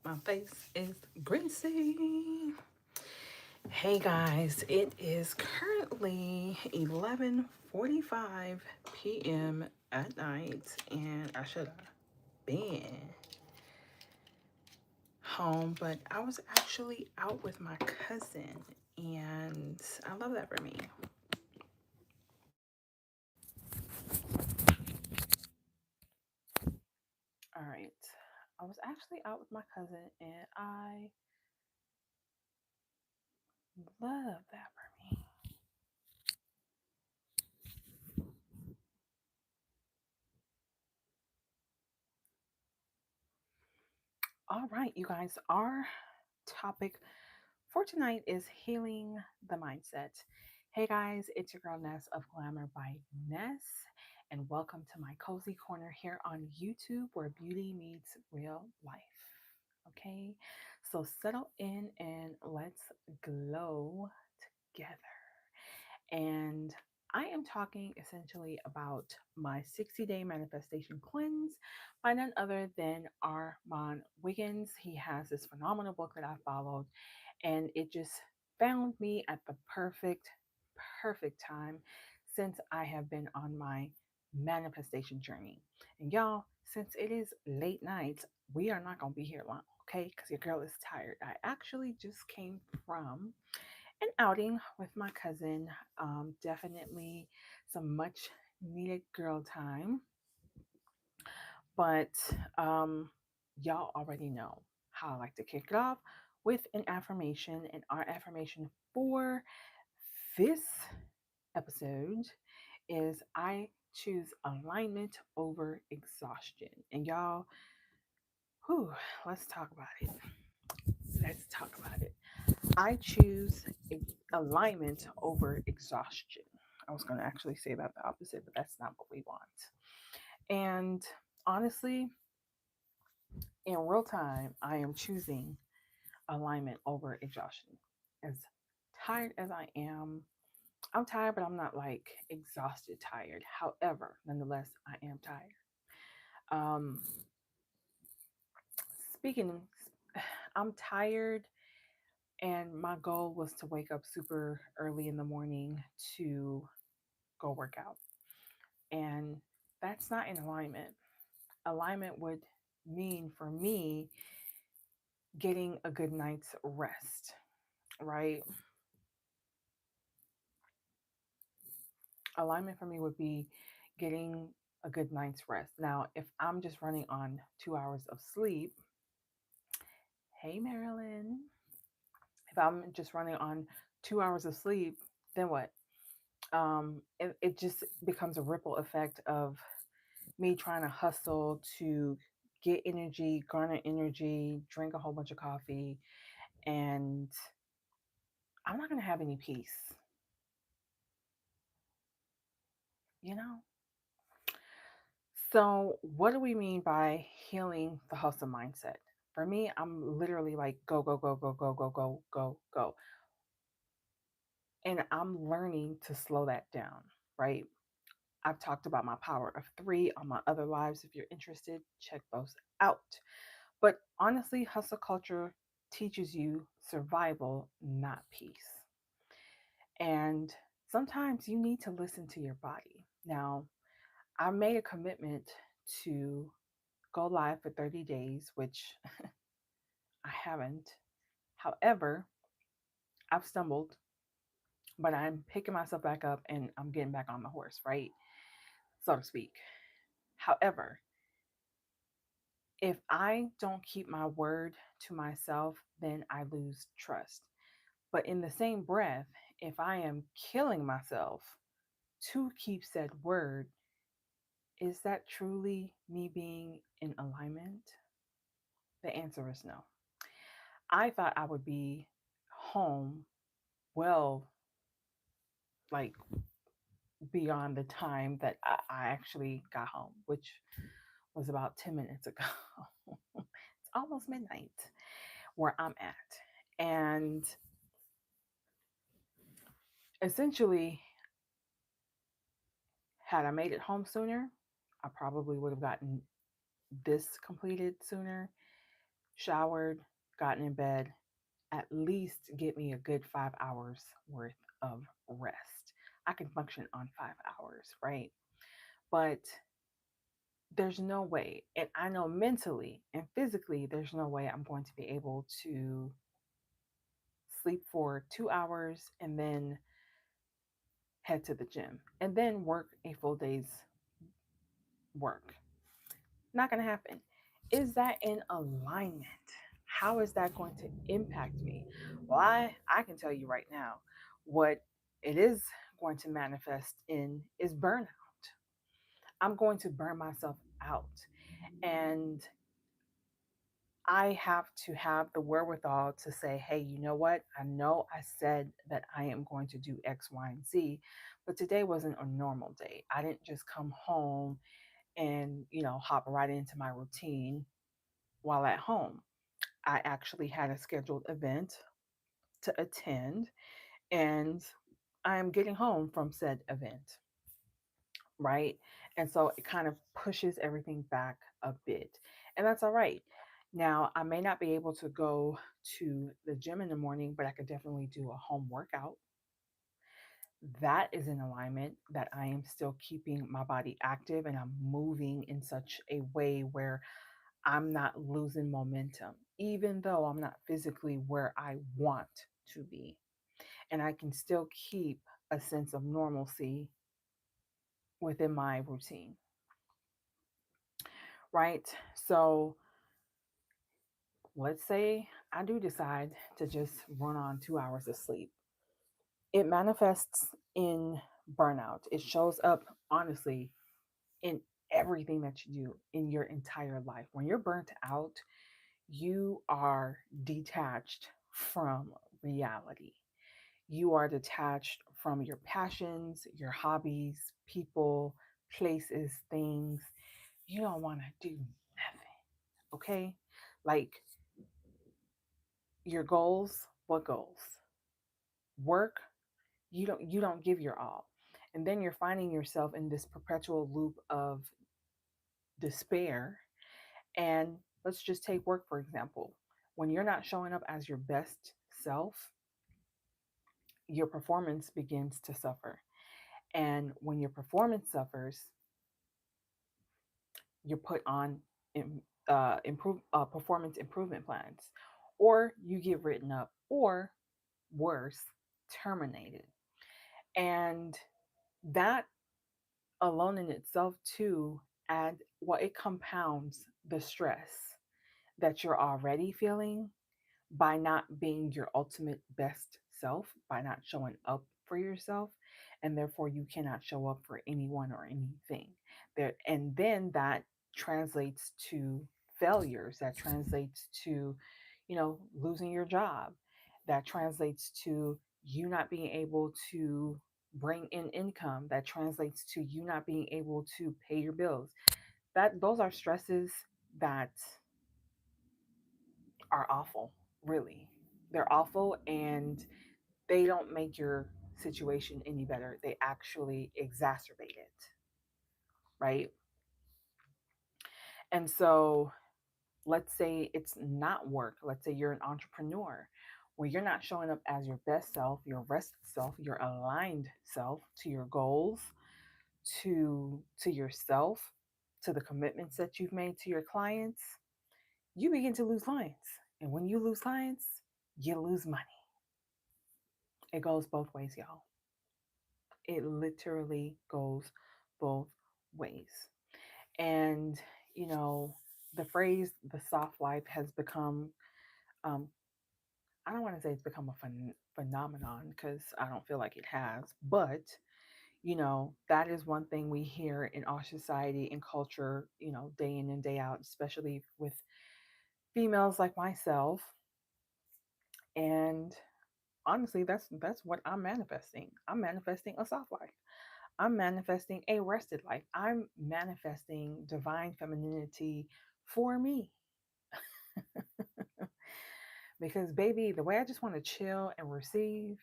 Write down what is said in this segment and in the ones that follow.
My face is greasy. Hey guys, it is currently 11:45 p.m. at night, and I should have been home, but I was actually out with my cousin, and I love that for me. All right, I was actually out with my cousin, and I love that for me. All right, you guys, our topic for tonight is healing the mindset. Hey guys, it's your girl Ness of Glamour by Ness, and welcome to my cozy corner here on YouTube where beauty meets real life. Okay, so settle in and let's glow together. And I am talking essentially about my 60-day manifestation cleanse by none other than Armand Wiggins. He has this phenomenal book that I followed, and it just found me at the perfect time since I have been on my manifestation journey. And y'all, since it is late night, we are not going to be here long, okay? Because your girl is tired. I actually just came from an outing with my cousin. Definitely some much needed girl time. But y'all already know how I like to kick it off with an affirmation. And our affirmation for this episode is I choose alignment over exhaustion. And y'all, whew, let's talk about it. Let's talk about it. I choose alignment over exhaustion. I was going to actually say that the opposite, but that's not what we want. And honestly, in real time, I am choosing alignment over exhaustion. As tired as I am, I'm tired, but I'm not like exhausted tired. However, nonetheless, I am tired. Um, speaking, I'm tired, and my goal was to wake up super early in the morning to go work out. And that's not in alignment. Alignment would mean for me getting a good night's rest, right? Alignment for me would be getting a good night's rest. Now, if I'm just running on 2 hours of sleep, hey, Marilyn, if I'm just running on 2 hours of sleep, then what? It just becomes a ripple effect of me trying to hustle to get energy, garner energy, drink a whole bunch of coffee, and I'm not going to have any peace, you know? So, what do we mean by healing the hustle mindset? For me, I'm literally like go, go, go, go, go, go, go, go, go. And I'm learning to slow that down, right? I've talked about my power of three on my other lives. If you're interested, check those out. But honestly, hustle culture teaches you survival, not peace. And sometimes you need to listen to your body. Now, I made a commitment to go live for 30 days, which I haven't. However, I've stumbled, but I'm picking myself back up and I'm getting back on the horse, right? So to speak. However, if I don't keep my word to myself, then I lose trust. But in the same breath, if I am killing myself to keep said word, is that truly me being in alignment? The answer is no. I thought I would be home well, like beyond the time that I actually got home, which was about 10 minutes ago. It's almost midnight where I'm at. And essentially, had I made it home sooner, I probably would have gotten this completed sooner. showered, gotten in bed, at least get me a good 5 hours worth of rest. I can function on 5 hours, right? But there's no way, and I know mentally and physically, there's no way I'm going to be able to sleep for 2 hours and then head to the gym and then work a full day's work. Not going to happen. Is that in alignment? How is that going to impact me? Well, I can tell you right now what it is going to manifest in is burnout. I'm going to burn myself out. And I have to have the wherewithal to say, hey, you know what? I know I said that I am going to do X, Y, and Z, but today wasn't a normal day. I didn't just come home and, hop right into my routine while at home. I actually had a scheduled event to attend, and I am getting home from said event, right? And so it kind of pushes everything back a bit, and that's all right. Now, I may not be able to go to the gym in the morning, but I could definitely do a home workout. That is in alignment that I am still keeping my body active and I'm moving in such a way where I'm not losing momentum, even though I'm not physically where I want to be. And I can still keep a sense of normalcy within my routine, right? So let's say I do decide to just run on 2 hours of sleep. It manifests in burnout. It shows up, honestly, in everything that you do in your entire life. When you're burnt out, you are detached from reality. You are detached from your passions, your hobbies, people, places, things. You don't want to do nothing. Okay? Like your goals, what goals? Work, you don't give your all. And then you're finding yourself in this perpetual loop of despair. And let's just take work for example. When you're not showing up as your best self, your performance begins to suffer. And when your performance suffers, you're put on performance improvement plans, or you get written up, or worse, terminated. And that alone in itself, too, add well, it compounds the stress that you're already feeling by not being your ultimate best self, by not showing up for yourself, and therefore you cannot show up for anyone or anything. There, and then that translates to failures, that translates to, losing your job, that translates to you not being able to bring in income, that translates to you not being able to pay your bills. That those are stresses that are awful, really. They're awful and they don't make your situation any better. They actually exacerbate it, right? And so let's say it's not work. Let's say you're an entrepreneur where you're not showing up as your best self, your rested self, your aligned self to your goals, to yourself, to the commitments that you've made to your clients. You begin to lose clients. And when you lose clients, you lose money. It goes both ways, y'all. It literally goes both ways. And, you know, the phrase the soft life has become, um, I don't want to say it's become a phenomenon because I don't feel like it has, but, that is one thing we hear in our society and culture, day in and day out, especially with females like myself. And honestly, that's what I'm manifesting. I'm manifesting a soft life. I'm manifesting a rested life. I'm manifesting divine femininity for me. Because, baby, the way I just want to chill and receive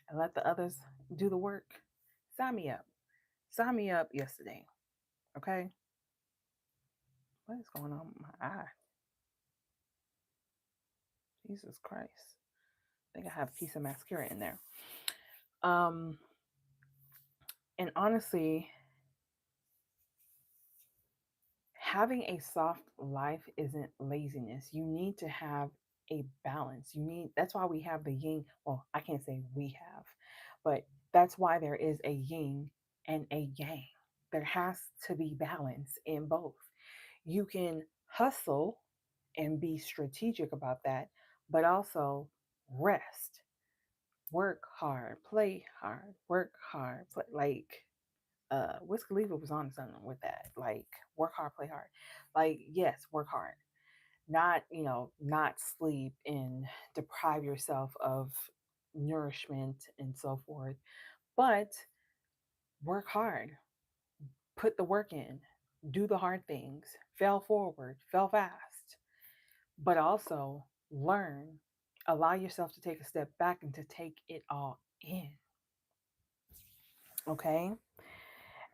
and let the others do the work, sign me up. Sign me up yesterday. Okay? What is going on with my eye? Jesus Christ. I think I have a piece of mascara in there. Um, and honestly, having a soft life isn't laziness. You need to have a balance. That's why we have the yin. Well, I can't say we have, but that's why there is a yin and a yang. There has to be balance in both. You can hustle and be strategic about that, but also rest, work hard, play hard, work hard, play, like Wiz Khalifa was on something with that. Like work hard, play hard. Like yes, work hard. Not, not sleep and deprive yourself of nourishment and so forth. But work hard. Put the work in. Do the hard things. Fail forward. Fail fast. But also learn. Allow yourself to take a step back and to take it all in. Okay?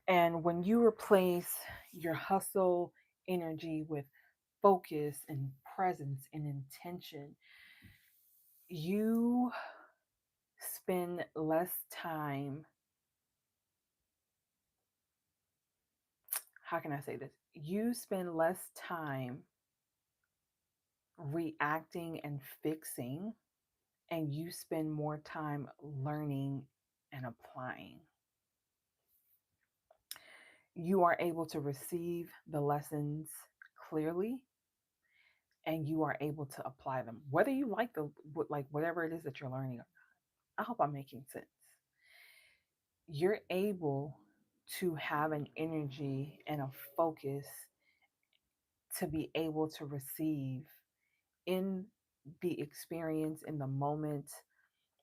And when you replace your hustle energy with focus and presence and intention, you spend less time. How can I say this? You spend less time reacting and fixing, and you spend more time learning and applying. You are able to receive the lessons clearly, and you are able to apply them, whether you like whatever it is that you're learning. I hope I'm making sense. You're able to have an energy and a focus to be able to receive in the experience, in the moment,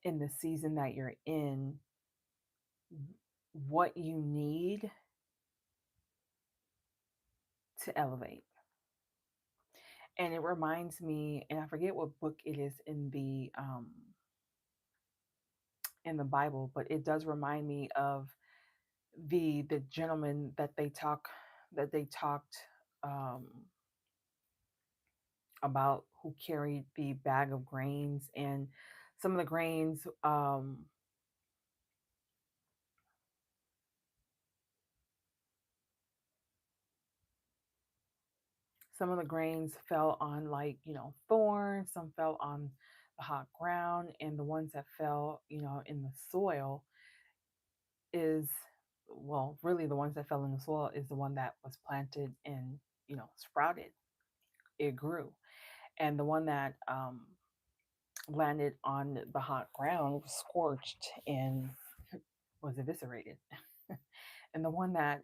in the season that you're in, what you need to elevate. And it reminds me, and I forget what book it is in the Bible, but it does remind me of the gentleman that they talked um, about, who carried the bag of grains, and some of the grains some of the grains fell on, like, thorns, some fell on the hot ground, and the ones that fell, in the soil is, well, really the ones that fell in the soil is the one that was planted and, sprouted. It grew. And the one that landed on the hot ground was scorched and was eviscerated. And the one that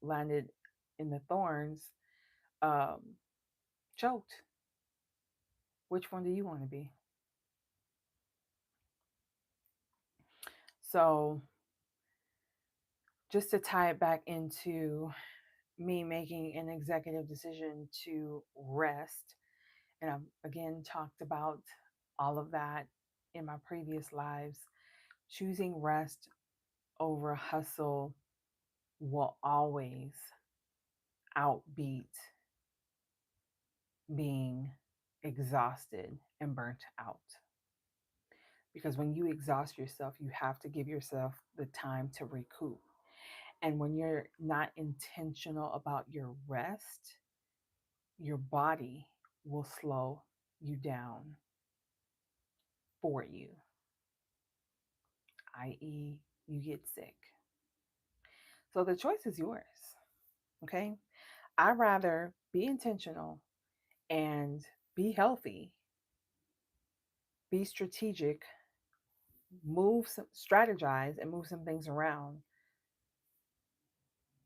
landed in the thorns um, choked. Which one do you want to be? So, just to tie it back into me making an executive decision to rest, and I've again talked about all of that in my previous lives, choosing rest over hustle will always outbeat being exhausted and burnt out. Because when you exhaust yourself, you have to give yourself the time to recoup. And when you're not intentional about your rest, your body will slow you down for you, i.e., you get sick. So the choice is yours. Okay. I'd rather be intentional and be healthy, be strategic, strategize and move some things around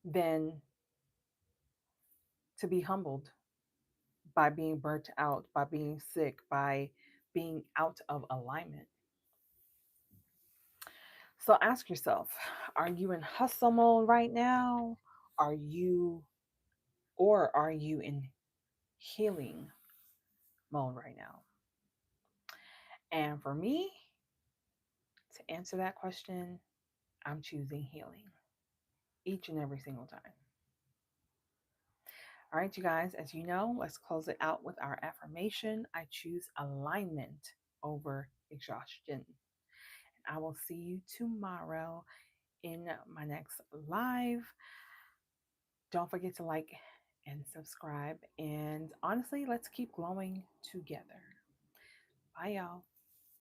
than to be humbled by being burnt out, by being sick, by being out of alignment. So ask yourself, are you in hustle mode right now? Are you, or are you in healing mode right now? And for me, to answer that question, I'm choosing healing each and every single time. All right, you guys, as you know, let's close it out with our affirmation. I choose alignment over exhaustion. I will see you tomorrow in my next live. Don't forget to like and subscribe. And honestly, let's keep glowing together. Bye, y'all.